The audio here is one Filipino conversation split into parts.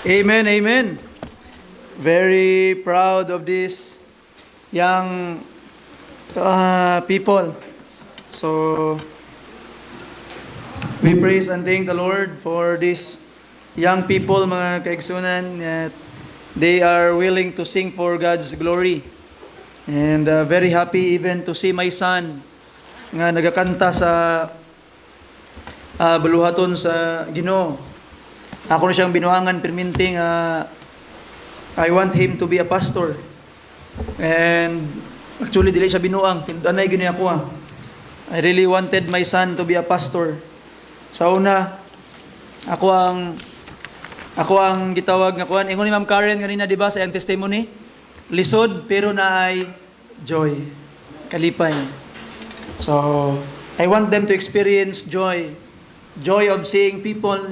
Amen, amen. Very proud of this young people. So, we praise and thank the Lord for these young people, mga kaigsunan, that they are willing to sing for God's glory. And very happy even to see my son nga nagakanta sa baluhaton sa Ginoo. Ako na siyang binuangan perminting I want him to be a pastor. And actually dili siya binuang, tindanay gini ako. I really wanted my son to be a pastor. Sa una, ako ang gitawag nga kuan. Ingon ni Ma'am Karen kanina, di ba, sa iyang testimony? Lisod pero naay joy. Kalipay. So, I want them to experience joy. Joy of seeing people,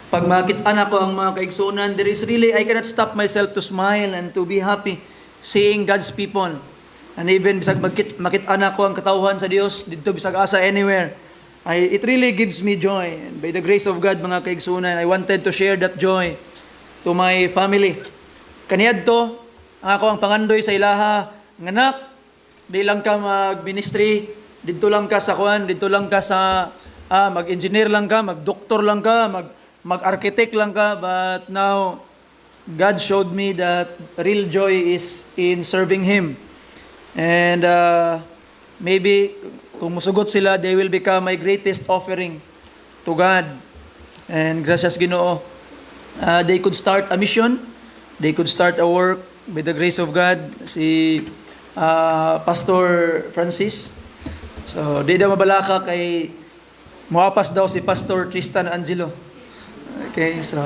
pag makita ko ang mga kaigsunan, there is really, I cannot stop myself to smile and to be happy seeing God's people. And even bisag makita ko ang katawhan sa Dios dito bisag asa anywhere. It really gives me joy. And by the grace of God, mga kaigsunan, I wanted to share that joy to my family. Kaniadto, ako ang pangandoy sa ilaha, nganak, di lang ka mag-ministry, dito lang ka sa kuan, dito lang ka sa mag-engineer lang ka, mag-doktor lang ka, mag-architect lang ka, but now God showed me that real joy is in serving Him. And maybe kung musugot sila, they will become my greatest offering to God. And gracias Ginoo, they could start a mission, they could start a work with the grace of God. Si Pastor Francis, so di daw mabalaka kay muapas daw si Pastor Tristan Angelo. Okay, so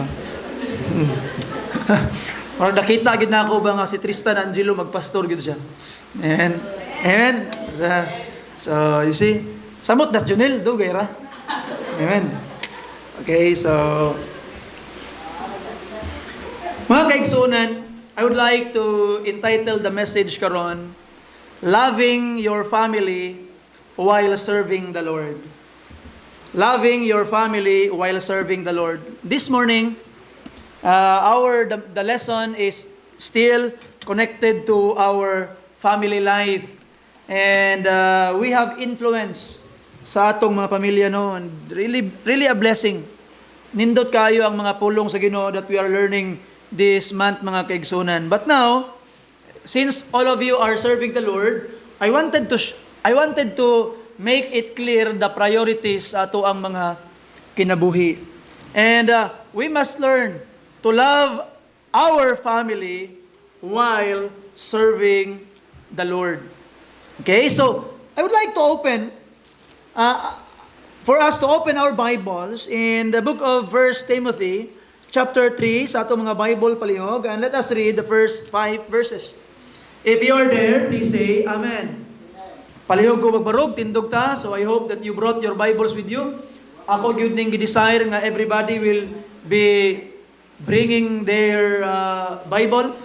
parang nakita gid na ako ba nga si Tristan Angelo magpastor gid siya. Amen. So you see, samot das Junel do gayra. Amen. Okay, so mga kaigsunan, I would like to entitle the message karon, Loving Your Family While Serving the Lord. Loving your family while serving the Lord. This morning, the lesson is still connected to our family life. And we have influence sa atong mga pamilya noon. Really a blessing. Nindot kayo ang mga pulong sa Ginoo that we are learning this month, mga kaigsunan. But now, since all of you are serving the Lord, I wanted to make it clear the priorities ato ang mga kinabuhi. And we must learn to love our family while serving the Lord. Okay, so I would like to for us to open our Bibles in the book of 1 Timothy, chapter 3, sa ato mga Bible palihog, and let us read the first 5 verses. If you are there, please say Amen. Palihog ko magbarog, tindog ta, so I hope that you brought your Bibles with you. Ako gyud ning gi-desire nga everybody will be bringing their Bible.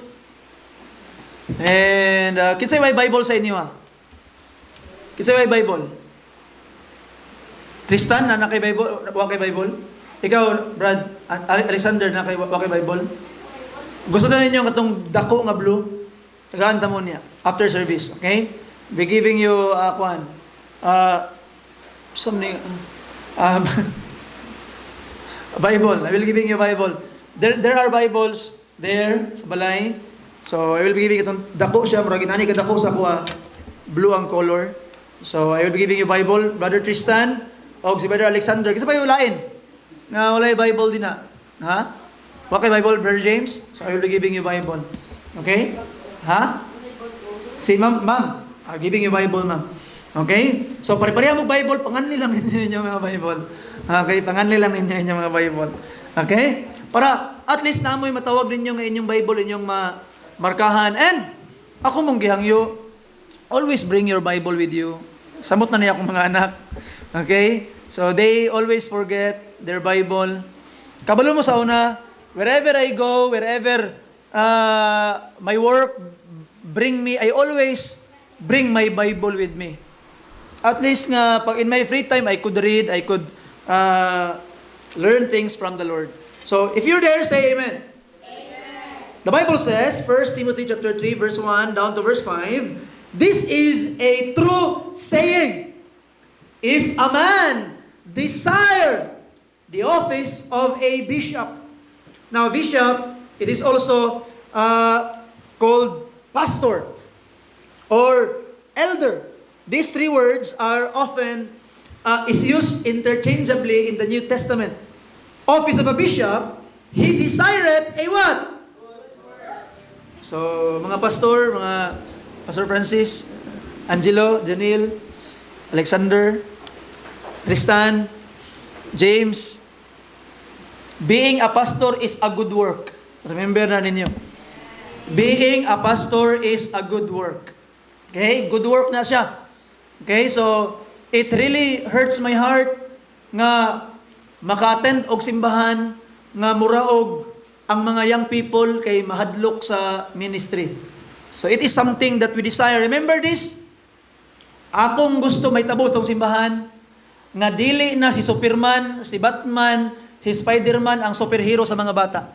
And kinsay may Bible sa inyo Kinsay may Bible? Tristan, na kay Bible? Wa kay Bible? Ikaw, Brad, Alexander, na kay wa kay Bible? Gusto na ninyo katong dako nga blue? Tagaanta mo niya after service, okay? Be giving you Bible. I will giving you Bible. There are Bibles there sa balay. So I will be giving itong dako siya, murag inani ka dako sa kuha. Blue ang color. So I will be giving you Bible, Brother Tristan, o si Brother Alexander. Kasi pa yung lain na wala yung Bible din na. Ha? Wakay Bible, Brother James. So I will be giving you Bible. Okay? Ha? Si ma'am. I'm giving you Bible, ma'am. Okay? So, pare-pareha mo Bible, panganli lang ninyo mga Bible. Okay? Panganli lang ninyo mga Bible. Okay? Para at least namoy matawag ninyo nga inyong Bible, inyong markahan. And, ako mong gihangyo, always bring your Bible with you. Samot na niya akong mga anak. Okay? So, they always forget their Bible. Kabalo mo sa una, wherever I go, wherever my work bring me, I always bring my Bible with me. At least nga, pag in my free time, I could read, I could learn things from the Lord. So, if you're there, say amen. The Bible says, 1 Timothy chapter 3, verse 1 down to verse 5, this is a true saying. If a man desire the office of a bishop. Now, bishop, it is also called pastor or elder. These three words are often is used interchangeably in the New Testament. Office of a bishop, he desireth a what? So, mga pastor, mga Pastor Francis, Angelo, Janil, Alexander, Tristan, James, being a pastor is a good work. Remember na ninyo. Being a pastor is a good work. Okay? Good work na siya. Okay? So, it really hurts my heart nga maka-attend og simbahan nga muraog ang mga young people kay mahadlok sa ministry. So it is something that we desire. Remember this? Akong gusto may tabo tong simbahan nga dili na si Superman, si Batman, si Spiderman ang superhero sa mga bata.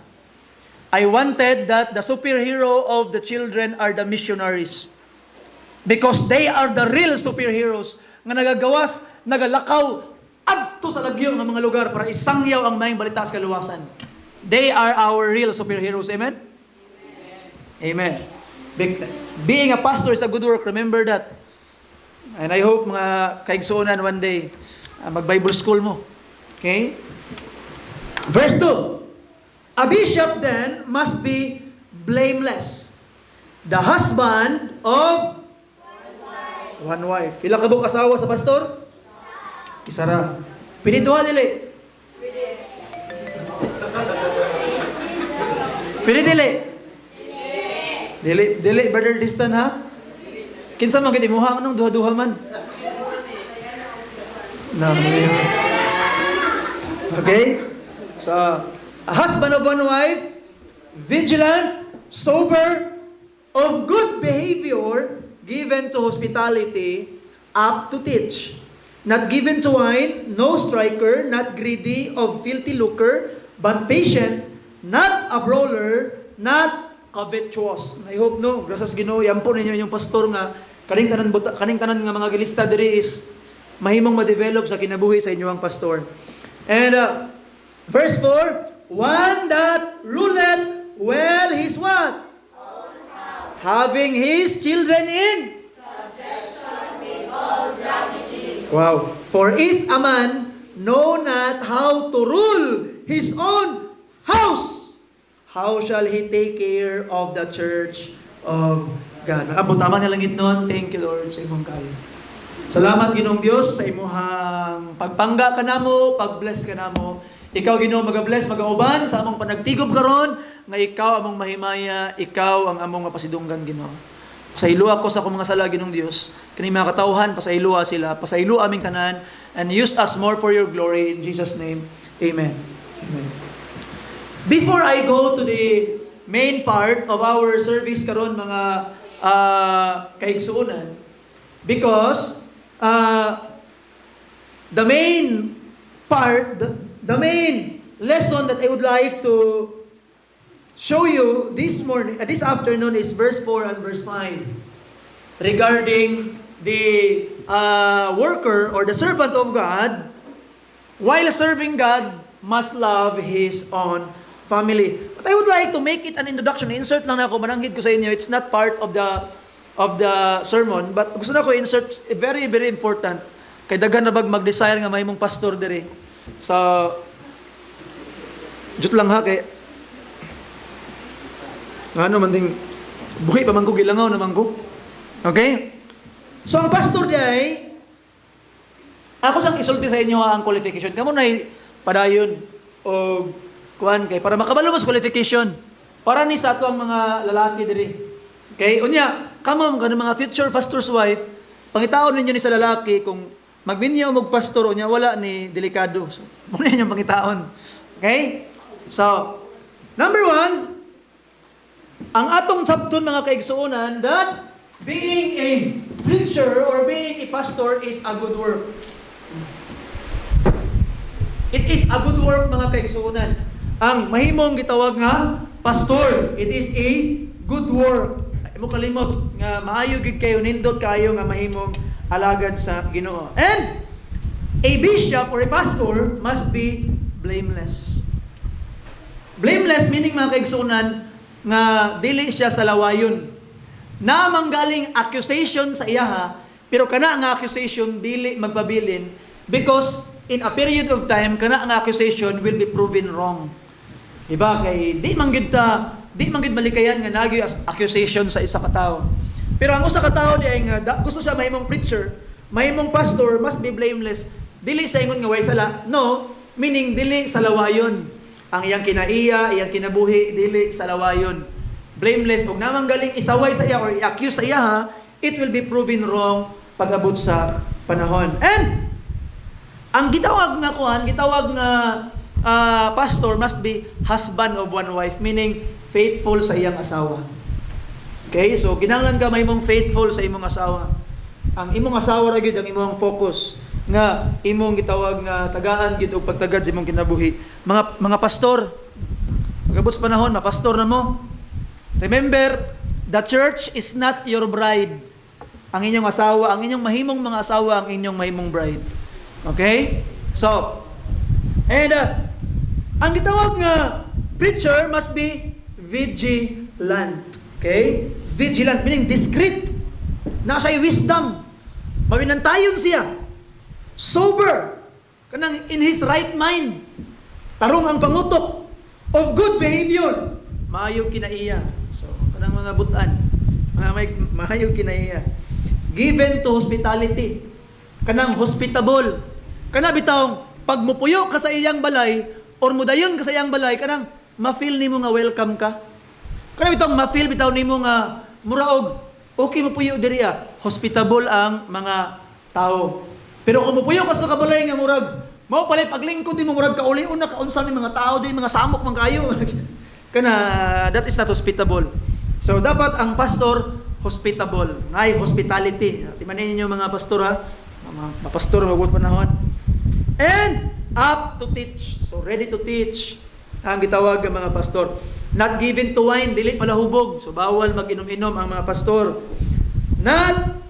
I wanted that the superhero of the children are the missionaries. Because they are the real superheroes nga nagagawas, nagalakaw adto sa lagyo ng mga lugar para isangyaw ang mayong balita sa kaluwasan. They are our real superheroes. Amen? Amen. Being a pastor is a good work. Remember that. And I hope mga kaigsuonan one day, mag-Bible school mo. Okay? Verse 2. A bishop then must be blameless. The husband of one wife. Pila ka bang asawa sa pastor? Isa ra. Pili duha dili. Pili dili. Dili brother distant ha. Kinsa man gid imuha anong duha-duha man. No. Okay? So, a husband of one wife, vigilant, sober, of good behavior, given to hospitality, apt to teach, not given to wine, no striker, not greedy of filthy lucre, but patient, not a brawler, not covetous. I hope no, grasas Ginoo, yampo ninyo inyong pastor nga kaning tanan nga mga gilista diri is mahimong ma-develop sa kinabuhi sa inyong pastor. And verse 4, one that ruleth well his what? Having his children in subjection with all gravity. Wow. For if a man know not how to rule his own house, how shall he take care of the church of God? Abot-aman na lang itnon. Thank you, Lord, sa imong kayo. Salamat, Ginoong Diyos, sa imong pagpangga ka namo, pag-bless ka namo. Ikaw, Ginoo, mag-bless, mag-auban sa among panagtigob karon nga ikaw among mahimaya, ikaw ang among mapasidunggan, Ginoo. Pasaylo ako sa akong mga sala, Ginoong Dios. Kani mga katawhan, pasaylo sila, pasaylo aming tanan, and use us more for your glory. In Jesus' name, amen. Amen. Before I go to the main part of our service karon mga kaigsuonan, because the main part, the main lesson that I would like to show you this afternoon is verse 4 and verse 5 regarding the worker or the servant of God, while serving God, must love his own family. But I would like to make it an introduction. Insert lang na ako, mananghid ko sa inyo. It's not part of the sermon, but gusto na ko insert very, very important. Kay daghan na bag mag-desire nga may mong pastor diri. So, jut lang ha, kay ano man ding buhi pa man ko, gilangaw naman ko. Okay? So, ang pastor di ay, ako sang isulti sa inyo ang qualification. Kamo na padayon o kuan kay para makabalo mas qualification. Para ni sa ato ang mga lalaki diri. Okay? Unya, kamo mga future pastor's wife, pangitaon ninyo ni sa lalaki kung magminyo og pastor unya wala ni delikado. So, muna yung pangitaon. Okay? So, number 1, ang atong sabton mga kaigsuonan that being a preacher or being a pastor is a good work. It is a good work mga kaigsuonan. ang mahimong gitawag nga pastor. It is a good work. Imo kalimot nga maayo gid kayo, nindot kayo nga mahimong alagad sa Ginoo. And a bishop or a pastor must be blameless. Blameless meaning mga kaigsunan nga dili siya sa lawayon. Na manggaling accusation sa iya, pero kana nga accusation dili magpabilin because in a period of time kana nga accusation will be proven wrong. Diba? Kay di man gid malikayan nga nagyo accusation sa isa ka tawo. Pero ang usa ka tawo di ay nga gusto siya mahimong preacher, mahimong pastor, must be blameless. Dili sa ingon nga way sala. No, meaning dili sa lawayon. Ang iyang kinaiya, iyang kinabuhi dili sa lawayon. Blameless ug namang galing isaway sa iya or i-accuse sa iya, it will be proven wrong pag-abot sa panahon. And ang gitawag nga pastor must be husband of one wife, meaning faithful sa iyang asawa. Okay, so kinahanglan ka mahimong faithful sa imong asawa. Ang imong asawa ra gyud ang imong focus nga imong gitawag nga tagaan gyud og pagtagad sa imong kinabuhi. Mga pastor, pag-abot sa panahon, mapastor na mo. Remember, the church is not your bride. Ang inyong asawa, ang inyong mahimong mga asawa, ang inyong mahimong bride. Okay? So, and ang gitawag nga preacher must be vigilant. Okay? Vigilant meaning discreet. Na siya'y wisdom. Mabinantayon siya. Sober. Kanang in his right mind. Tarong ang pangutok. Of good behavior. Maayo kinaiya. So, kanang mga butan. Maayo kinaiya. Given to hospitality. Kanang hospitable. Kana bitawng pag mupuyo ka sa iyang balay or mudayon ka sa iyang balay, kanang ma-feel nimo nga welcome ka. Kana bitawng ma-feel bitaw nimo nga muraog okay mupuyo diri hospitable ang mga tao. Pero kung mupuyo ka sa kabalay nga murag mao palay paglingkod nimo murag kauli una kaunsa ni mga tao din mga samok man kayo. Kana that is not hospitable. So dapat ang pastor hospitable, ngay hospitality. Timanin niyo mga pastor ha. Mga pastor magud panahon. And up to teach. So ready to teach ang gitawag ng mga pastor. Not given to wine, dili palahubog. So bawal mag-inom-inom ang mga pastor.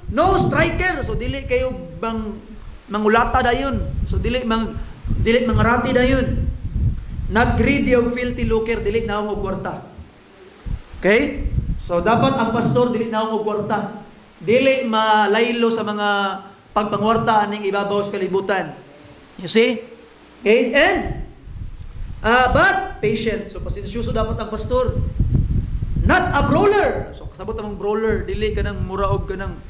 No striker. So dili kayo bang mangulata dayon. So dili mangarati dayon. Not greedy of filthy lucre, dili naong og kwarta. Okay? So dapat ang pastor dili naong og kwarta. Dili malaylo sa mga pagpangwarta ning ibabaw sa kalibutan. You see? Okay? And but patient. So pasensyoso dapat ang pastor. Not a brawler. So kasabot among brawler, dili ka nang muraog ka nang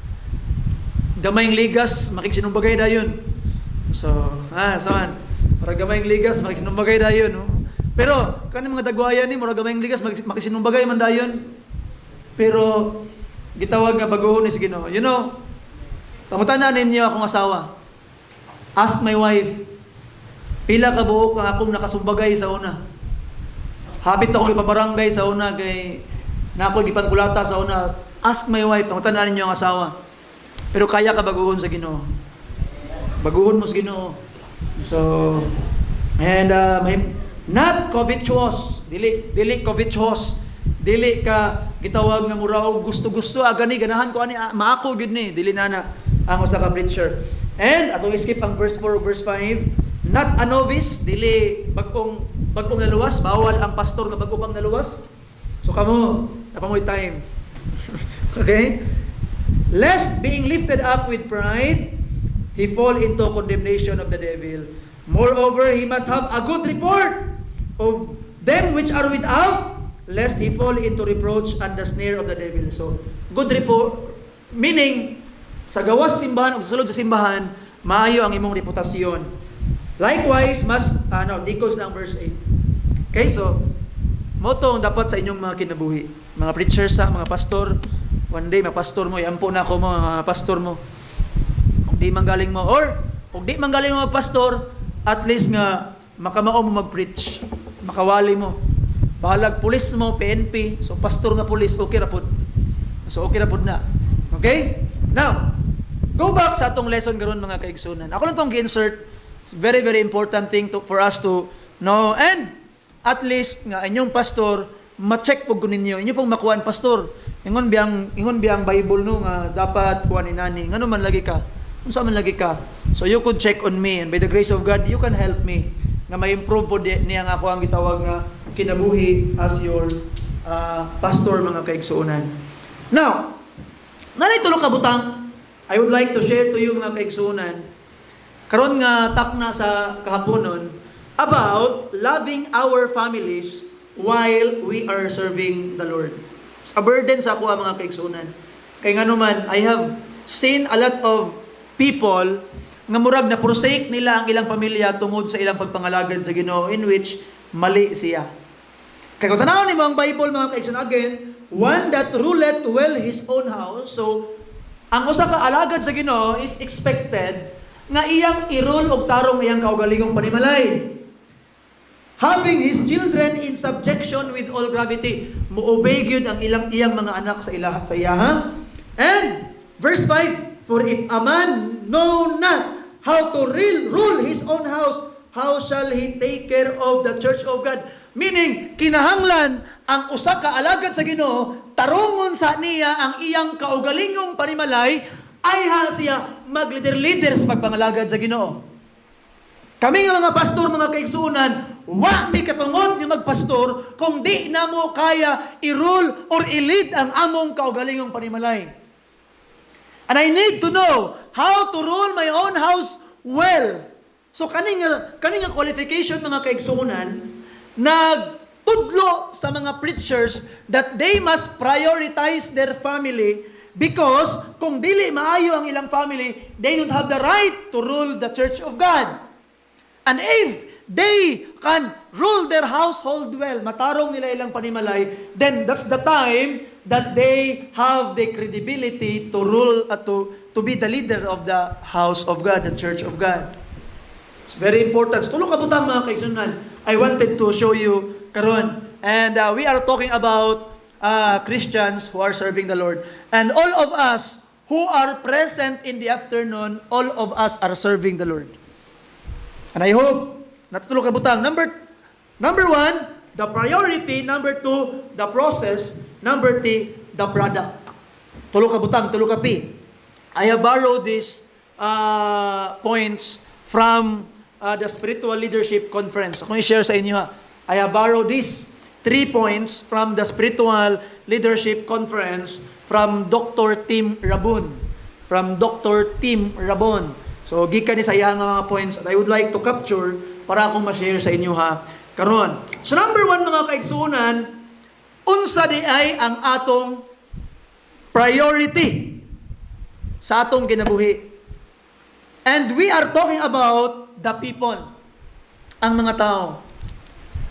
gamayng ligas, makikisinumbagay dayon. So, saan? Para gamayng ligas, makikisinumbagay dayon, no? Pero kanang mga dagwayan ni murag gamayng ligas, makikisinumbagay man dayon. Pero gitawag nga baguhon ni Ginoo. You know, pangutanan ninyo akong asawa. Ask my wife, pila ka buok nga akong nakasumbagay sa una. Habit ako ipabarangay sa una kay na ako gipangkulata sa una. Ask my wife, pangutanan ninyo ang asawa. Pero kaya ka baguhon sa Ginoo. Baguhon mo sa Ginoo. So, and not covetous. Dili covetous. Dili ka gitawag nga muraog gusto-gusto agani ganahan ko ani maako gyud ni dili nana ang usa ka preacher. And atong skip ang verse 4 verse 5. Not a novice, dili bagong naluwas, bawal ang pastor nga bago pang naluwas. So kamo, napamoy time. Okay? Lest being lifted up with pride, he fall into condemnation of the devil. Moreover, he must have a good report of them which are without, lest he fall into reproach and the snare of the devil. So, good report, meaning, sa gawas sa simbahan o sa sulod sa simbahan, maayo ang imong reputasyon. Likewise, Deacons ng verse 8. Okay, so, moto ang dapat sa inyong mga kinabuhi. Mga preachers, mga pastor, one day, mapastor mo, iampo na ako mo, mga pastor mo. Kung di manggaling mo, or, kung di manggaling mo pastor, at least nga, makamao mo mag-preach. Makawali mo. Bahalag pulis mo, PNP, so pastor nga pulis, okay rapod. So, okay rapod na. Okay? Now, go back sa atong lesson karon mga kaigsunan. Ako lang itong gi-insert. Very, very important thing for us to know. And, at least nga inyong pastor ma-check po ninyo. Inyo pong makuhaan, pastor. Ingon biyang Bible no nga dapat kuha ni nani. Ngano man lagi ka? Unsa man lagi ka? So you could check on me, and by the grace of God, you can help me nga ma-improve po niya nga ako ang gitawag nga kinabuhi as your pastor, mga kaigsuonan. Now, nalay tulo ka butang, I would like to share to you, mga kaigsuonan, karon nga takna sa kahaponon about loving our families while we are serving the Lord. It's a burden sa ako, mga kaigsuonan. Kaya nga naman, I have seen a lot of people nga murag na forsake nila ang ilang pamilya tungod sa ilang pagpangalagad sa Ginoo, in which mali siya. Kaya kung tanawin mo ang Bible, mga kaigsuonan, again, one that ruleth well his own house. So, ang usa ka alagad sa Ginoo is expected nga iyang irule og tarong iyang kaugalingong panimalay, having his children in subjection with all gravity. Muobey gyud ang iyang mga anak sa iya. And verse 5, for if a man know not how to rule his own house, how shall he take care of the church of God? Meaning, kinahanglan ang usa ka alagad sa Ginoo tarungon sa niya ang iyang kaugalingong panimalay, ay siya mag-leader sa pagpangalagad sa Ginoo. Kami nga mga pastor, mga kaigsuonan, wa mi katungod nga magpastor kung di na mo kaya i-rule or i-lead ang among kaugalingong panimalay. And I need to know how to rule my own house well. So kaning qualification, mga kaigsuonan, nagtudlo sa mga preachers that they must prioritize their family, because kung dili maayo ang ilang family, they don't have the right to rule the church of God. And if they can rule their household well, matarong nila ilang panimalay, then that's the time that they have the credibility to rule, to be the leader of the house of God, the church of God. It's very important. So, tulong kabutang, mga kaigsuonan, I wanted to show you karon. And we are talking about Christians who are serving the Lord. And all of us who are present in the afternoon, all of us are serving the Lord. And I hope natutulog ka butang. Number 1, the priority. Number 2, the process. Number 3, the product. Tulog ka butang, tulog ka pi. I have borrowed these points from the Spiritual Leadership Conference. Ako i-share sa inyo ha. I have borrowed these 3 points from the Spiritual Leadership Conference from Dr. Tim Rabon. So, gikan ni sa iyang mga points that I would like to capture para akong ma-share sa inyo ha karon. So, number 1, mga kaigsuonan, unsa di ay ang atong priority sa atong kinabuhi. And we are talking about the people, ang mga tao.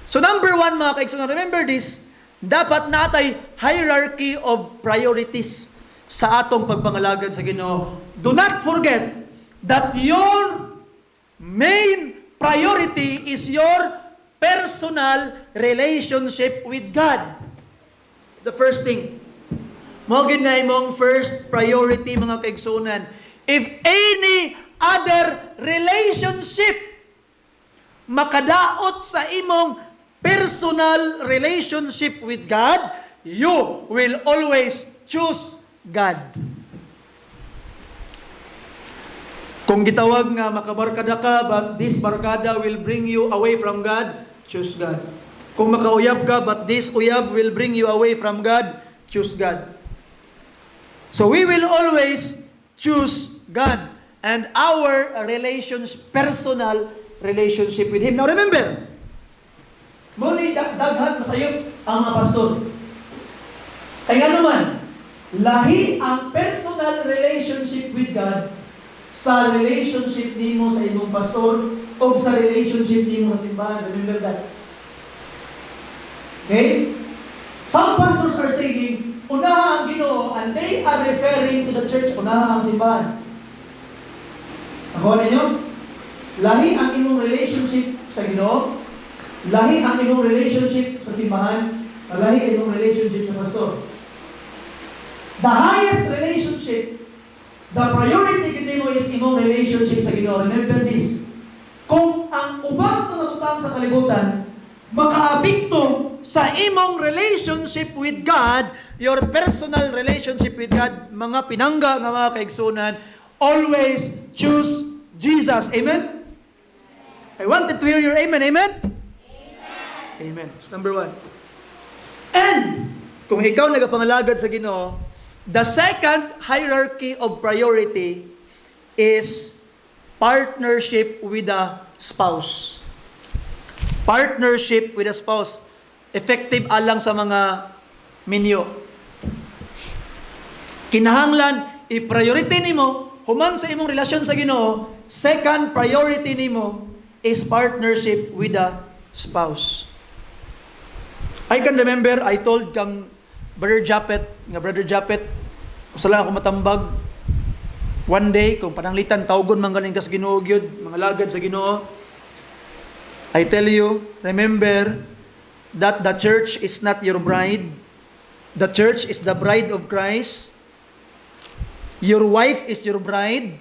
So, number 1, mga kaigsuonan, remember this, dapat natay hierarchy of priorities sa atong pagpangalagad sa Ginoo. Do not forget that your main priority is your personal relationship with God. The first thing. Mo gid na imong first priority, mga kaigsuonan. If any other relationship makadaot sa imong personal relationship with God, you will always choose God. Kung gitawag nga makabarkada ka, but this barkada will bring you away from God, choose God. Kung makauyab ka, but this uyab will bring you away from God, choose God. So we will always choose God and our personal relationship with Him. Now remember, muli daghan masayop ang mga pastor. Kaya naman, lahi ang personal relationship with God sa relationship nimo sa imong pastor o sa relationship nimo sa simbahan. Remember that. Okay? Some pastors are saying, unaha ang Ginoo, and they are referring to the church, unaha ang simbahan. Nakuha ninyo? Lahi ang imong relationship sa Ginoo, lahi ang imong relationship sa simbahan, lahi ang imong relationship sa pastor. The highest relationship, the priority kini mo is imong relationship sa Ginoo. Remember this. Kung ang ubang mga utang sa kalibutan makaapekto sa imong relationship with God, your personal relationship with God, mga pinangga nga mga kaigsunan, always choose Jesus. Amen? I wanted to hear your amen. Amen? Amen. That's number 1. And, kung ikaw nagapangalagad sa Ginoo, the second hierarchy of priority is partnership with a spouse. Partnership with a spouse. Effective alang sa mga minyo. Kinahanglan, i-priority nimo, human sa imong relasyon sa Ginoo, second priority nimo is partnership with a spouse. I can remember, I told kang Brother Japet, usala ako matambag, one day, kung pananglitan, tawgon man galing kas Ginoo gyud, mga lagad sa Ginoo, I tell you, remember that the church is not your bride. The church is the bride of Christ. Your wife is your bride.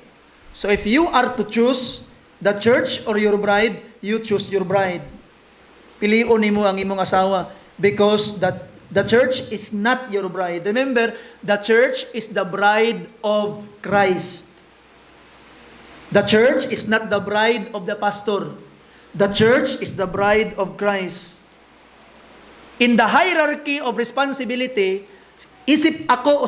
So if you are to choose the church or your bride, you choose your bride. Piliun nimo ang imong asawa because the church is not your bride. Remember, the church is the bride of Christ. The church is not the bride of the pastor. The church is the bride of Christ. In the hierarchy of responsibility, isip ko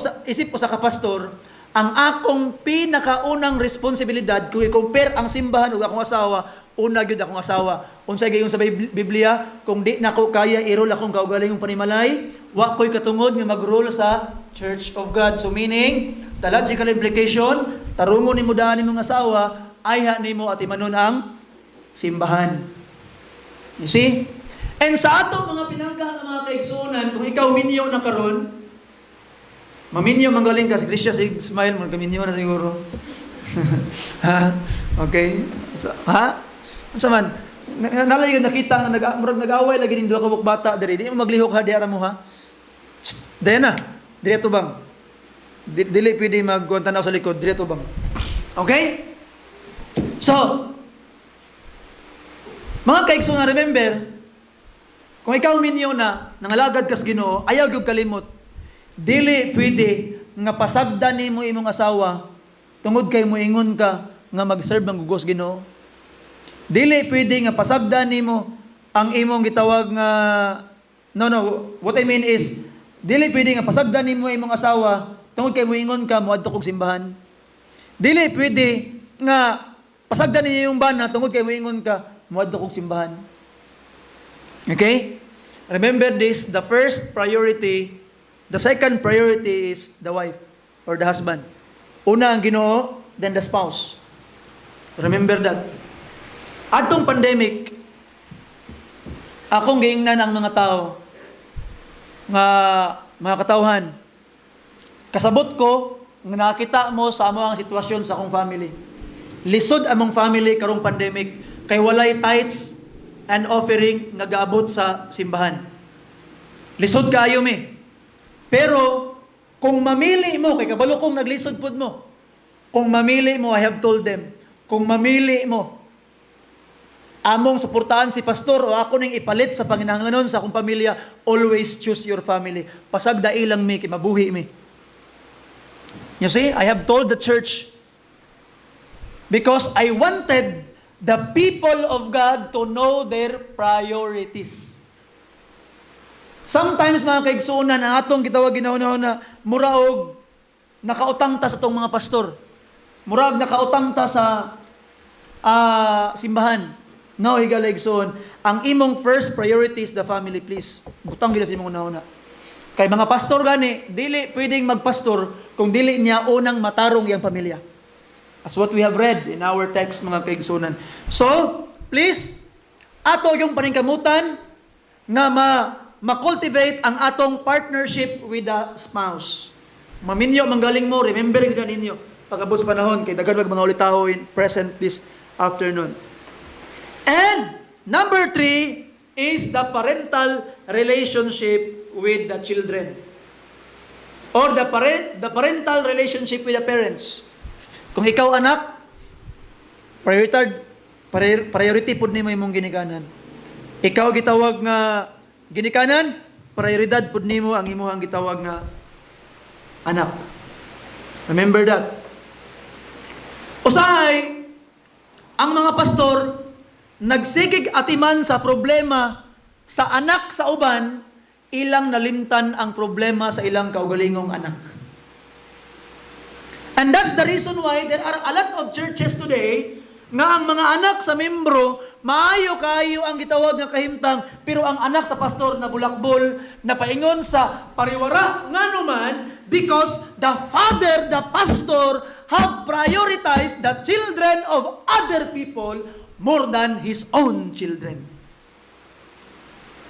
sa kapastor, ang akong pinakaunang responsibilidad, kung i-compare ang simbahan ug akong asawa, una gyud akong asawa. Unsay gayon sa Biblia, kung di nako kaya i-rule akong kaugalingong panimalay, wa ko'y katungod nga mag-rule sa Church of God. So meaning, the logical implication, tarungon nimo daan nimong asawa, ayha nimo at imanon ang simbahan. You see? And sa atong mga pinangga nga mga kaigsunan, kung ikaw minyo na karon, maminyo manggaling ka sa Grisha sa Ismail, magkaminyo na siguro. Ha? Okay? So, ha? Sa man, nalay yung nakita nga nag-away lagi nindo ka bata diri. Di mo maglihok ha diara mo ha. Dayan na. Direto bang. Dili pwede magkuwantanaw sa likod, direto bang. Okay? So, mga kaigsunan, remember, kung ikaw minyo na, nangalagad kas Ginoo, ayaw gyud kalimot. Dili pwede nga pasagdan nimo imong asawa tungod kay moingon ka nga mag-serve ang gugos Ginoo. Dili pwede nga pasagdan nimo ang imong gitawag nga what I mean is dili pwede nga pasagdan nimo imong asawa tungod kay moingon ka moadto kog simbahan. Dili pwede nga pasagdan niyo yung bana tungod kay moingon ka moadto kog simbahan. Okay? Remember this, the first priority, the second priority is the wife or the husband. Una ang Ginoo, then the spouse. Remember that. Atong pandemic, akong giingnan ang mga tao, nga mga katawhan, kasabot ko, nga nakita mo sa among sitwasyon sa akong family. Lisod among family karong pandemic, kay walay tithes and offering nagaabot sa simbahan. Lisod kayo mi. Pero, kung mamili mo, kay kabalo kong naglisod pud mo, kung mamili mo, I have told them, kung mamili mo, among suportahan si pastor o ako ning ipalit sa panginahanglanon sa akong pamilya, always choose your family. Pasagda ilang mi, kimabuhi mi. You see, I have told the church, because I wanted the people of God to know their priorities. Sometimes mga kaigsunan, ang atong gitawag ginahuna na muraog nakautang ta sa itong mga pastor. Murag nakautang ta sa simbahan. No, higaligsoon. Ang imong first priority is the family, please. Butang gila sa imong una-una. Kay mga pastor gani, dili pwedeng magpastor kung dili niya unang matarong iyang pamilya. As what we have read in our text, mga kaigsunan. So, please, ato yung paningkamutan nga ma-cultivate ang atong partnership with the spouse. Maminyo, manggaling mo, remember ito ninyo. Pag-abot sa panahon, kay dagan mga ulitaw in present this afternoon. And, number 3 is the parental relationship with the children. Or the parental relationship with the parents. Kung ikaw anak, priority pud nimo imong ginikanan. Ikaw gitawag nga ginikanan, prioridad pud nimo ang imuhang gitawag nga anak. Remember that. Usahay, ang mga pastor, nagsigig atiman sa problema sa anak sa uban, ilang nalimtan ang problema sa ilang kaugalingong anak. And that's the reason why there are a lot of churches today nga ang mga anak sa membro, maayo kayo ang gitawag nga kahimtang, pero ang anak sa pastor na bulakbol, na paingon sa pariwara, nga naman, because the father, the pastor, have prioritized the children of other people more than his own children.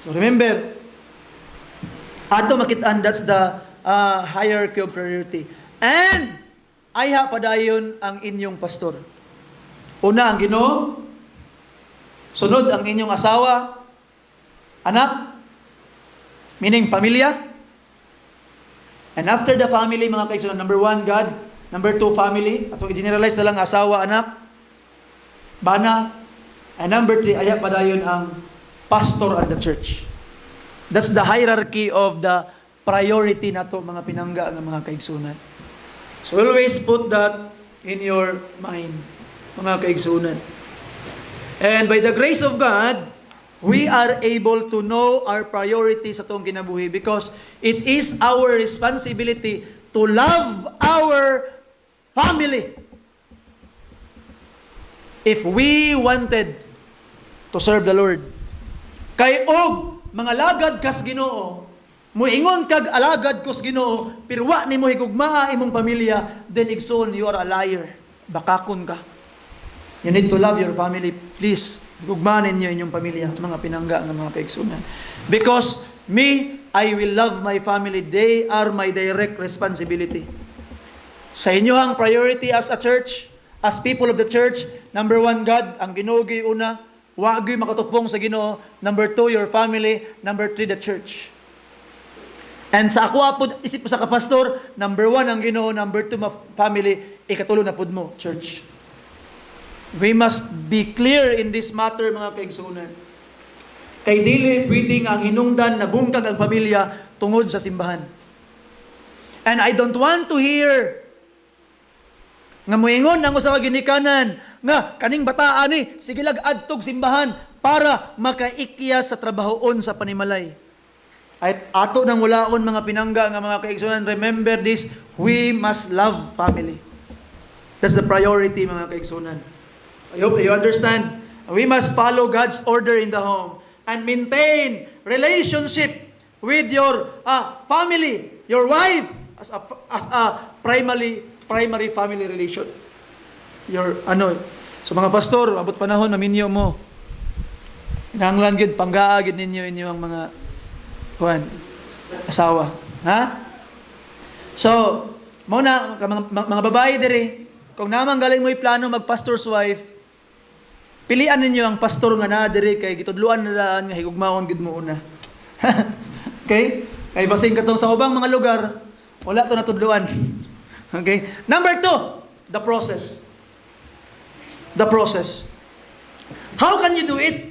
So remember, ato makitaan, that's the hierarchy of priority. And, ayha padayon ang inyong pastor. Una ang Ginoo, sunod ang inyong asawa, anak, meaning pamilya. And after the family, mga kaibigan, number 1, God. Number 2, family. At i-generalize na lang asawa, anak, bana. And number 3, ayha padayon ang pastor at the church. That's the hierarchy of the priority nato mga pinangga ng mga kaigsunan. So always put that in your mind, mga kaigsunan. And by the grace of God, we are able to know our priorities sa itong kinabuhi because it is our responsibility to love our family. If we wanted to serve the Lord. Kay og mga lagad kas Ginoo, muingon kag alagad kus Ginoo, pero wa nimo higugmaa imong pamilya, then igsoon you are a liar. Bakakon ka. You need to love your family. Please, higugmaan ninyo inyong pamilya, mga pinangga ng mga kaigsunan. Because me, I will love my family. They are my direct responsibility. Sa inyohang priority as a church, as people of the church, number 1, God, ang Ginoo gyud una, wa gyud makatupong sa Ginoo. Number 2, your family. Number 3, the church. And sa ako apod, isip po sa kapastor, number 1 ang Ginoo, number 2, family, ikatulo na pud mo, church. We must be clear in this matter, mga kaigsunan. Kay dili pwedeng ang hinungdan na bungkag ang pamilya tungod sa simbahan. And I don't want to hear nga moingon ang usa ka ginikanan nga kaning bataan ni sige lag adtog simbahan para makaikya sa trabahoon sa panimalay. At ato nang walaon mga pinangga nga mga kaigsunan, remember this, we must love family. That's the priority, mga kaigsunan. I hope you understand. We must follow God's order in the home and maintain relationship with your family, your wife as a primary family relation. So mga pastor, abot panahon naminyo mo. Kinahanglan gid panggaa gid ninyo inyong mga asawa. Ha? So, muna mga babae diri, kung naman galing mo plano mag-pastor's wife, pilian ninyo ang pastor nga na diri kay gitudluan na daan nga higugmaon gid mo una. Okay? Kay basing katong sa ubang mga lugar, wala to natudluan. Okay? Number 2, the process. The process. How can you do it?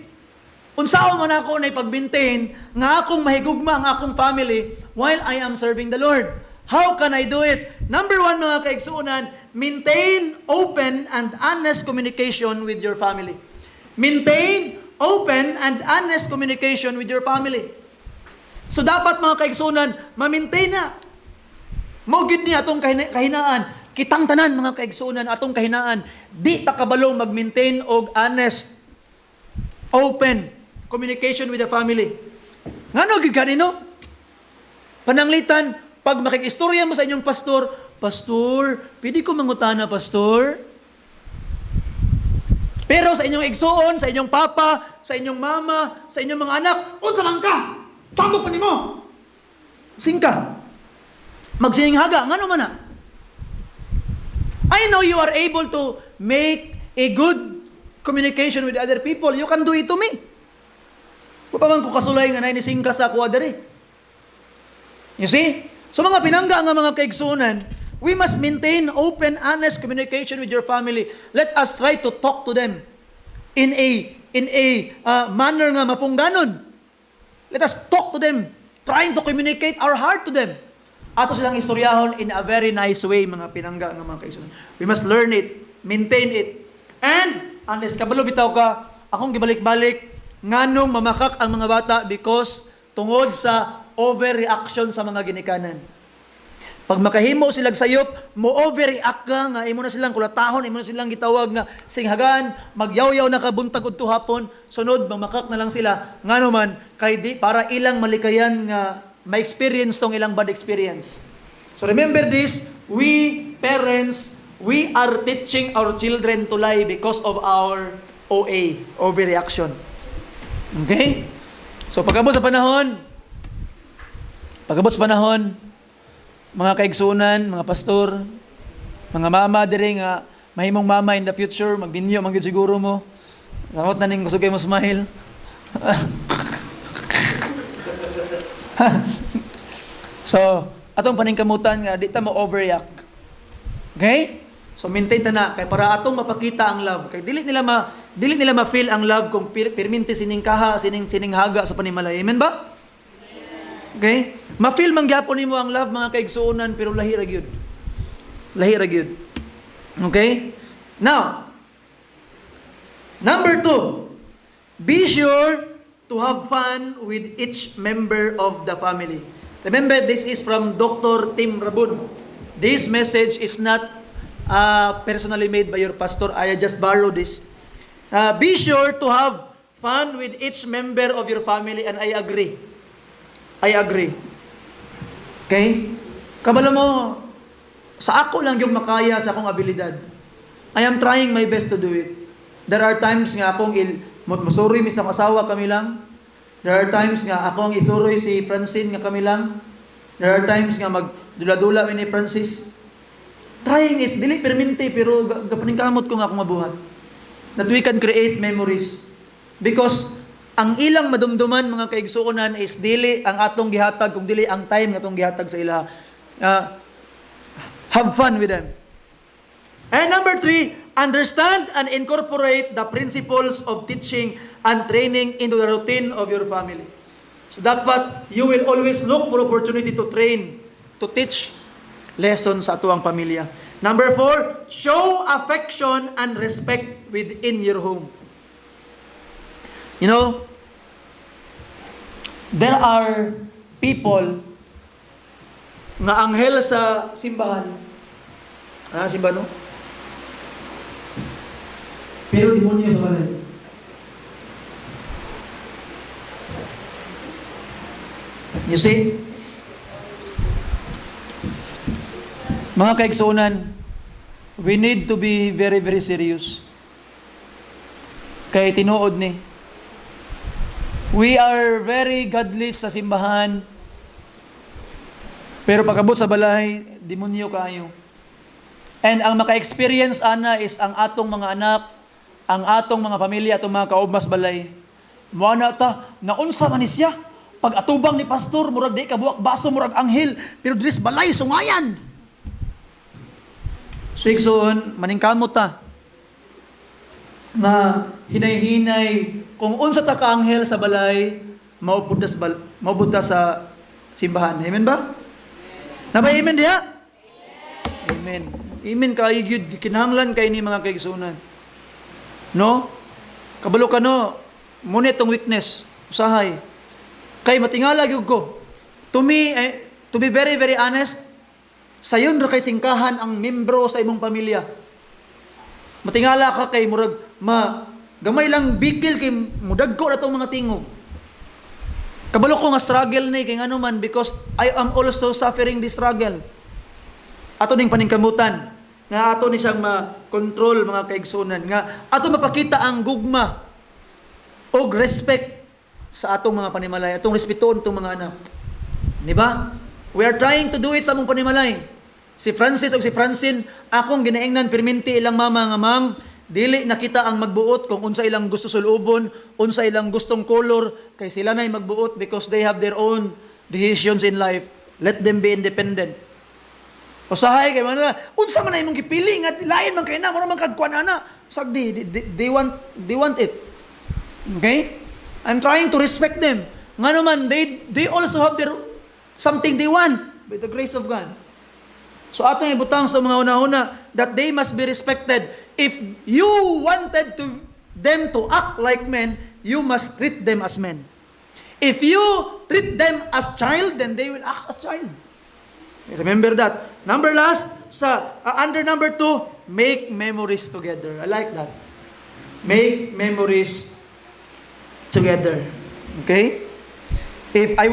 Unsaon man ako na ipagbintain nga akong mahigugma ang akong family while I am serving the Lord. How can I do it? Number 1, mga kaigsuunan, maintain open and honest communication with your family. Maintain open and honest communication with your family. So dapat mga kaigsuunan, ma-maintain na. Maugid niya atong kahinaan. Kitang tanan mga kaigsuunan atong kahinaan. Di ta kabalong mag-maintain og honest, open communication with the family. Ngano gid kanino? Pananglitan, pag makikistorya mo sa inyong pastor, Pastor, pwede ko mangutana, Pastor? Pero sa inyong igsuon, sa inyong papa, sa inyong mama, sa inyong mga anak, unsa man ka? Samok pa nimo. Singka. Magsininghaga, ngano man na? I know you are able to make a good communication with other people. You can do it to me. Wa pa man ko kasulay nga nay ni singka sa ako diri. You see? So mga pinangga nga mga kaigsuonan, we must maintain open, honest communication with your family. Let us try to talk to them in a in a manner nga mapungganon. Let us talk to them, trying to communicate our heart to them. Ato silang istoryahon in a very nice way, mga pinangga nga mga kaigsuonan. We must learn it, maintain it. And, unless kabalo bitaw ka, akong gibalik-balik, nganong mamakak ang mga bata because tungod sa overreaction sa mga ginikanan. Pag makahimo silang sayop, mo-overreact ka nga, imo na silang kulatahon, imo na silang gitawag nga singhagan, magyaw-yaw na kabuntag udto hapon, sunod, mamakak na lang sila. Nga naman, kay di, para ilang malikayan nga, ma-experience tong ilang bad experience. So remember this, we parents, we are teaching our children to lie because of our OA, overreaction. Okay? So pagabot sa panahon, mga kaigsunan, mga pastor, mga mama diri nga mahimong mama in the future, magbinyo man gyud siguro mo. Samot na ning kusog kay mo smile. So, atong paningkamutan nga di ta mo overreact. Okay? So maintain ta na kay para atong mapakita ang love. Kay dili nila ma-feel ang love kung perminti sining kaha, sining haga sa panimalay. Amen ba? Okay? Ma-feel man gyapon nimo ang love mga kaigsuonan pero lahi ra gyud. Lahi ra gyud. Okay? Now, number 2. Be sure to have fun with each member of the family. Remember, this is from Dr. Tim Rabun. This message is not personally made by your pastor. I just borrowed this. Be sure to have fun with each member of your family, and I agree. I agree. Okay? Kabalo mo, sa ako lang yung makaya sa akong abilidad. I am trying my best to do it. There are times nga akong musuroy mi sa asawa kami lang. There are times nga akong isuroy si Francine nga kami lang. There are times nga magdula-dula mi ni Francis. Trying it, dili perminti, pero gapaningkamot ko nga akong mabuhat. That we can create memories. Because ang ilang madumduman mga kaigsuonan is dili ang atong gihatag kung dili ang time nga atong gihatag sa ila. Have fun with them. And number 3, understand and incorporate the principles of teaching and training into the routine of your family. So dapat you will always look for opportunity to train, to teach lessons sa atuang pamilya. Number 4, show affection and respect within your home. You know, there are people nga anghel sa simbahan. Simbahan, no? Pero demonyo sa balay. You see? Mga kaigsuonan, we need to be very, very serious. Kay tinuod ni, we are very godly sa simbahan, pero pagabot sa balay, demonyo kayo. And ang maka-experience ana is ang atong mga anak, ang atong mga pamilya, atong mga kaubmas balay. Muana ta, naunsa man ni siya. Pag atubang ni pastor, murag di kabuak baso, murag anghel, pero dris balay, sungayan. So iksoon, maningkamot ta na hinay-hinay kung unsa ta ka anghel sa balay, maupod ta sa simbahan. Amen ba? Nabay amen diha? Amen. Amen kayo gyud kinahanglan kay ni mga kaigsuonan. No? Kabalo ka no, muna itong weakness, usahay. Kay matingala gyud ko. To me, to be very, very honest, sayon ra kay singkahan ang membro sa imong pamilya. Matingala ka kay murag gamay lang bikil kay mudagko na tong mga tingog. Kabalo ko nga struggle ni kay ngano man because I am also suffering this struggle. Ato ning paningkamutan nga ato ni siyang ma-control mga kaigsuonan nga ato mapakita ang gugma og respect sa atong mga panimalay, atong respeton tong mga anak. Di ba? We are trying to do it sa among panimalay. Si Francis o si Francine, akong ginaingnan perminti ilang mama nga ma'am, dili nakita ang magbuot kung unsa ilang gusto sulubon, unsa ilang gustong color, kay sila na'y magbuot because they have their own decisions in life. Let them be independent. Usahay kay man na, unsa man na imong gipili nga lain man kay na, mura man kagkuan ana. Sagdi, they want it. Okay? I'm trying to respect them. Nga naman, they also have their something they want by the grace of God. So atong ibutang sa mga una-una that they must be respected. If you wanted them to act like men, you must treat them as men. If you treat them as child, then they will act as child. Remember that. Under number 2, make memories together. I like that. Make memories together. Okay? If I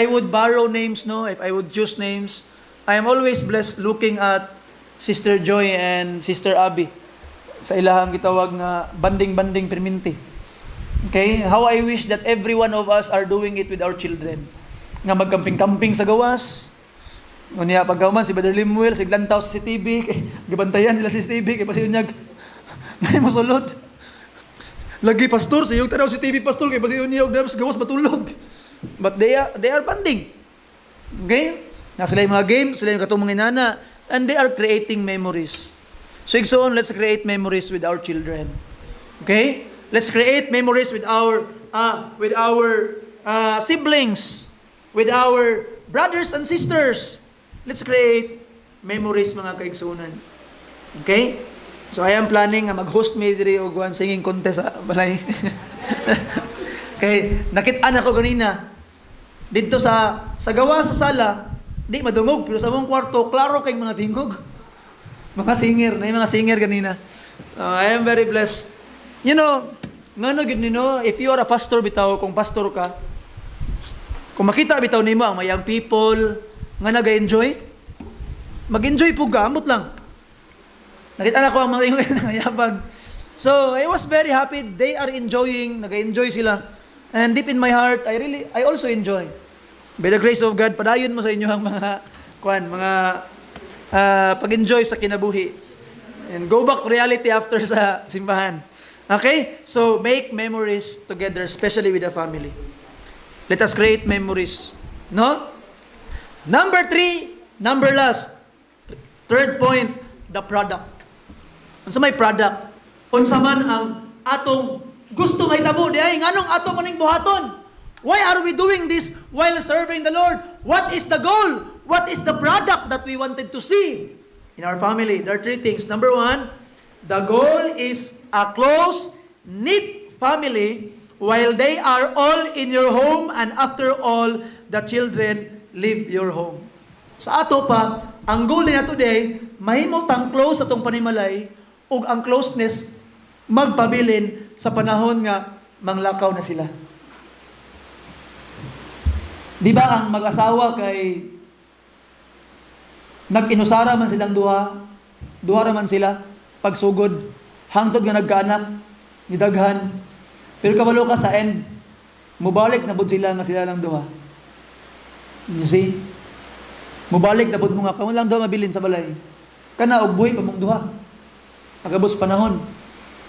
would borrow names, if I would choose names, I am always blessed looking at Sister Joy and Sister Abby. Sa ilahang gitawag nga banding-banding perminti. Okay? How I wish that every one of us are doing it with our children. Nga magkamping-kamping sa gawas. Unya pagkaman si Brother Limuel, siglantaw sa CCTV, gabantayan sila sa CCTV, kaya pasiyunyag, na mo sulod. Lagi pastor, sa yung tanaw si TV pastor, kaya pasiyunyag, na mas gawas matulog. But they are banding. Okay? Sila yung mga games, sila yung katong mga inana, and they are creating memories. So let's create memories with our children. Okay? Let's create memories with our siblings, with our brothers and sisters. Let's create memories, mga kaigsunan. Okay? So I am planning mag-host me diri og one singing contest sa balay. Okay, nakit-an ako ganina. Dito sa gawa sa sala, di madungog pero sa mong kwarto klaro kay mga tingog. Mga singer ganina. I am very blessed. You know, if you are a pastor bitaw, kung pastor ka, kung makita bitaw nimo ang mayang people nga naga-enjoy, mag-enjoy po ka, ambot lang. Nakita na ko ang mga nangayabag. So, I was very happy. They are enjoying, naga-enjoy sila. And deep in my heart, I also enjoy. By the grace of God, padayon mo sa inyo ang mga pag-enjoy sa kinabuhi. And go back to reality after sa simbahan. Okay? So, make memories together, especially with the family. Let us create memories. No? Number 3, third point, the product. Unsa may product? Unsa man ang atong gusto mahitabo diay nganong ato maning buhaton? Why are we doing this while serving the Lord? What is the goal? What is the product that we wanted to see in our family? There are 3 things. Number 1, the goal is a close, knit family while they are all in your home and after all, the children leave your home. Sa ato pa, ang goal nila today, mahimo tang close atong panimalay ug ang closeness magpabilin sa panahon nga manglakaw na sila. Di ba ang mag-asawa kay nag-inusara man silang duha ra man sila pagsugod hangtod nga nagkaanak ni daghan. Pero kabalo ka sa end, mubalik na bud sila nga sila lang duha. You see? Mubalik na bud mo nga kamo lang duha mabilin sa balay. Kana og buhi pa mong duha. Pagabot panahon.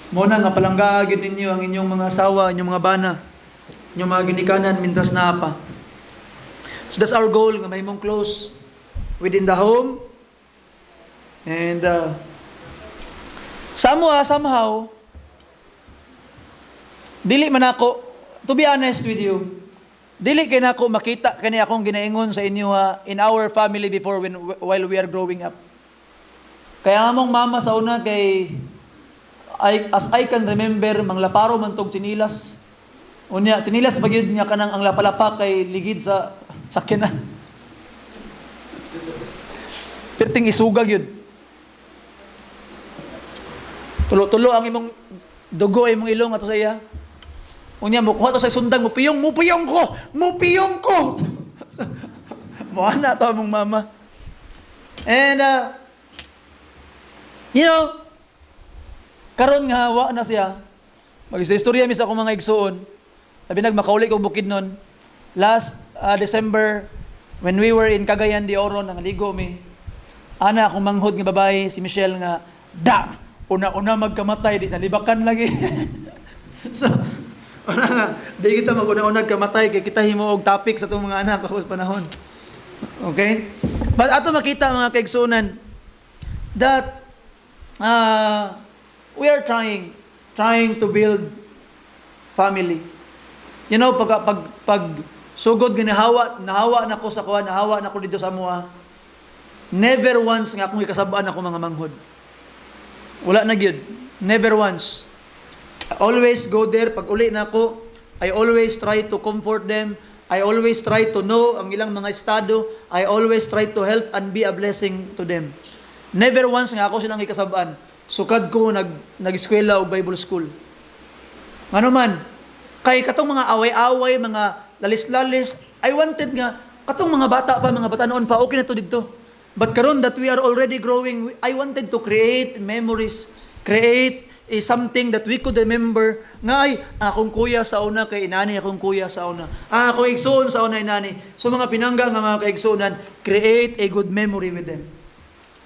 Mo na nga palangga gyud ninyo ang inyong mga asawa, inyong mga bana, inyong mga ginikanan mintas na pa. So that's our goal nga mahimong close within the home. And somehow dili man ako, to be honest with you, dili kay nako makita kani akong ginaingon sa inyo in our family before while we are growing up. Kaya among mama sa una kay as I can remember manglaparo man tog tsinilas. Unya tsinilas pagyud niya kanang ang lapalapa kay ligid sa sakyanan. Perting isugag yun. Tulo-tulo ang imong dugo ay imong ilong ato sa iya. Unya mo kuha to sa sundang mupiyong ko. Moana to among mama. And karon nga wa na siya. Mag-istorya mi sa akong mga igsuon. Sabi nagmakauli ko bukid nun. Last December when we were in Cagayan de Oro nangaligo mi. Ana akong manghod nga babae si Michelle nga una magkamatay di nalibakan lagi. So di kita mag-una-una kamatay kay kita himo og topic sa itong mga anak ako sa panahon. Okay? But ato makita mga kaigsunan that we are trying to build family. You know, pag sugod ginahawa, nahawa na ko sa kuha, nahawa na ko dito sa mua. Never once nga akong ikasabaan ako mga manghod. Wala na gyud. Never once. I always go there pag uli na ako. I always try to comfort them. I always try to know ang ilang mga estado. I always try to help and be a blessing to them. Never once nga ako silang ikasabaan. Sukad ko nag-eskwela o Bible school. Ano man, kay katong mga away-away, mga lalis-lalis, I wanted nga, katong mga bata pa, mga bata noon pa, okay na to dito. But karon that we are already growing, I wanted to create memories, create something that we could remember, nga ay, akong kuya sa una kay inani, akong kuya sa una. Akong igsoon sa una inani. So mga pinangga nga mga kaigsuonan, create a good memory with them.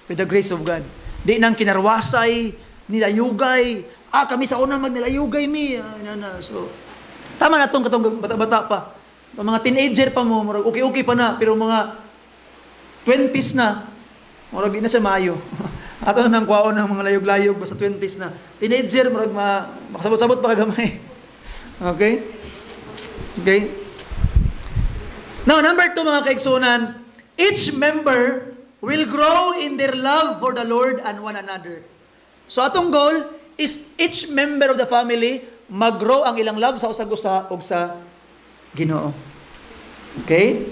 With the grace of God. Di nang kinarwasay, nilayugay, kami sa una magnilayugay mi. So, tama na itong katong bata-bata pa. Mga teenager pa mo, okay pa na, pero mga 20s na, marag di na siya maayo. Ato na nang kwaon ng mga layog-layog, basta 20s na. Teenager, marag makasabot-sabot pa kagamay. Okay? Okay? Now, number 2 mga kaigsunan, each member will grow in their love for the Lord and one another. So, atong goal is each member of the family mag-grow ang ilang love sa usag-usa o sa Ginoo. Okay?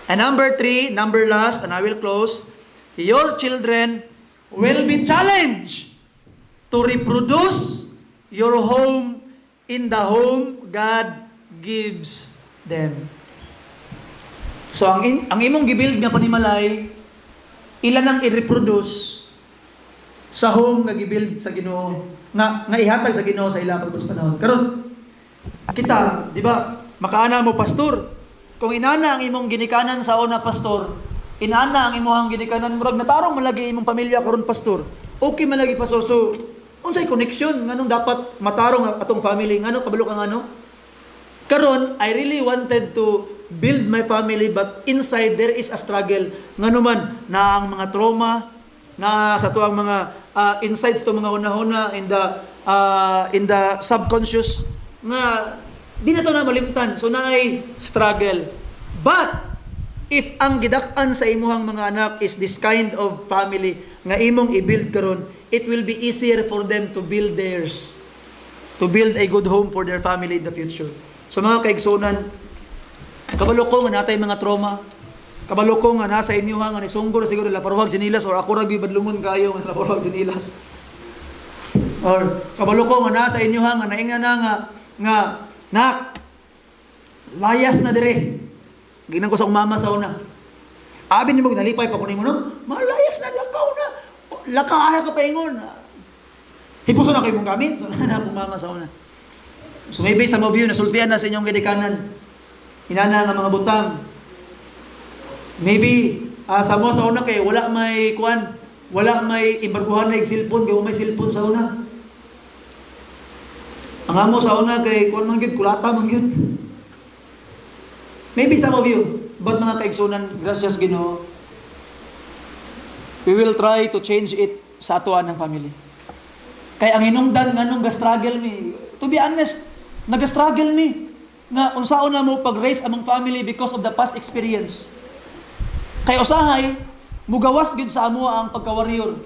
And number 3, number last, and I will close, your children will be challenged to reproduce your home in the home God gives them. So, ang imong gibuild nga panimalay, ilan ang i-reproduce sa home nga gibuild sa Ginoo, nga ihatag sa Ginoo sa ilang panahon. Karon, kita, di ba, makaana mo pastor, kung inana ang imong ginikanan sa una pastor, inana ang imong ginikanan murag natarong malagi imong pamilya karon pastor. Okay malagi pastor. So unsay connection nganong dapat matarong atong family ngano kabalo kang ano? Karon I really wanted to build my family but inside there is a struggle. Ngano man na ang mga trauma na sa tuang mga insights to mga una-una in the subconscious nga di na to na malimtan. So naay struggle. But if ang gidak-an sa imuhang mga anak is this kind of family nga imong i-build karon, it will be easier for them to build theirs. To build a good home for their family in the future. So mga kaigsunan, kabalo ko nga natay mga trauma. Kabalo ko nga nasa inyuhang nga nisunggor siguro laparwag jinilas or ako ra gyud badlungon kayo nga laparwag jinilas. Or kabalo ko nga nasa inyuhang nga nainga na nga nak, layas na dire. Ginan ko sa mama sa una. Abi ni mo nalipay pa ko nimo no? Malayas na lakaw na. Lakaw ay ka paingon. Hipuso na kayo mong gamit. So na po mama sa una. So maybe some of you nasultian na sa inyong gidikanan. Inana nga mga butang. Maybe sa mo sa una kay wala may kuan, wala may imbarguhan na cellphone, kay may cellphone sa una. Ang amo sa una kay kuan man gyud kulata man gyud. Maybe some of you, but mga kaigsunan, gracias Ginoo, we will try to change it sa atuan ng family. Kay ang hinungdan nganong ga-struggle mi. To be honest, naga-struggle mi nga unsaon na mo pag-raise among family because of the past experience. Kay usahay mugawas gyud sa amo ang pagka-warrior.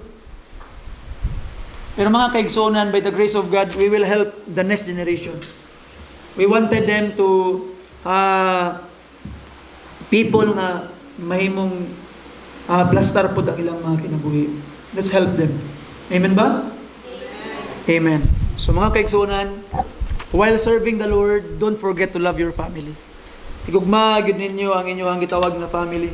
Pero mga kaigsunan, by the grace of God, we will help the next generation. We wanted them to people na mahimong plastar po ang ilang mga kinabuhi. Let's help them. Amen ba? Amen. So mga kaigsunan, while serving the Lord, don't forget to love your family. Igugma gyud ninyo ang inyong gitawag na family.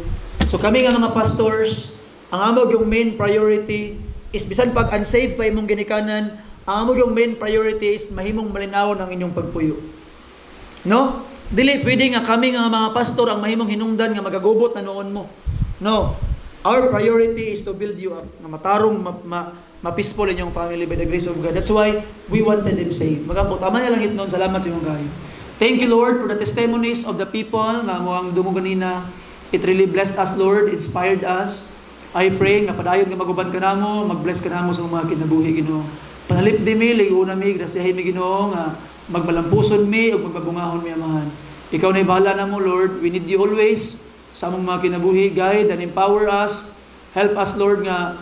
So kami nga mga pastors, ang amog yung main priority is bisan pag unsaved pa imong ginikanan, ang amog yung main priority is mahimong malinawon ang inyong pagpuyo. No? Dili pwede nga kami nga mga pastor ang mahimong hinungdan nga magagubot na noon mo. No. Our priority is to build you up, na matarong ma-peaceful inyong family by the grace of God. That's why we wanted them saved. Magambot, tama na lang itnon. Salamat sa imong kayo. Thank you, Lord, for the testimonies of the people nga mo ang dungo ganina. It really blessed us, Lord, inspired us. I pray nga padayon nga maguban ka namo, mag-bless ka namo sa mga kinabuhi Ginoo. Panalip di mi, liguna mi, grasyahin mi Ginoo nga magmalampuson mi o magbabungahon mi amahan. Ikaw na bahala na mo, Lord. We need you always sa among mga kinabuhi. Guide and empower us. Help us, Lord, nga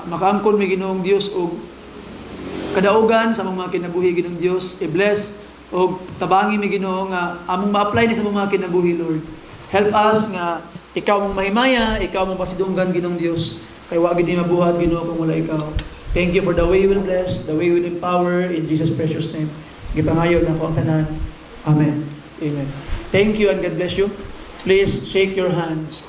makaangkon mi Ginoong Dios og kadaugan sa among mga kinabuhi Ginoong Dios. I-bless o tabangi mi Ginoo nga among ma-apply ni sa among mga kinabuhi, Lord. Help us nga ikaw mong mahimaya, ikaw mong pasidunggan Ginoong Dios. Kay wa gid ni mabuhat Ginoo kung wala ikaw. Thank you for the way you will bless, the way you will empower, in Jesus' precious name. Gipangayo na ko ang tanan. Amen. Amen. Thank you and God bless you. Please shake your hands.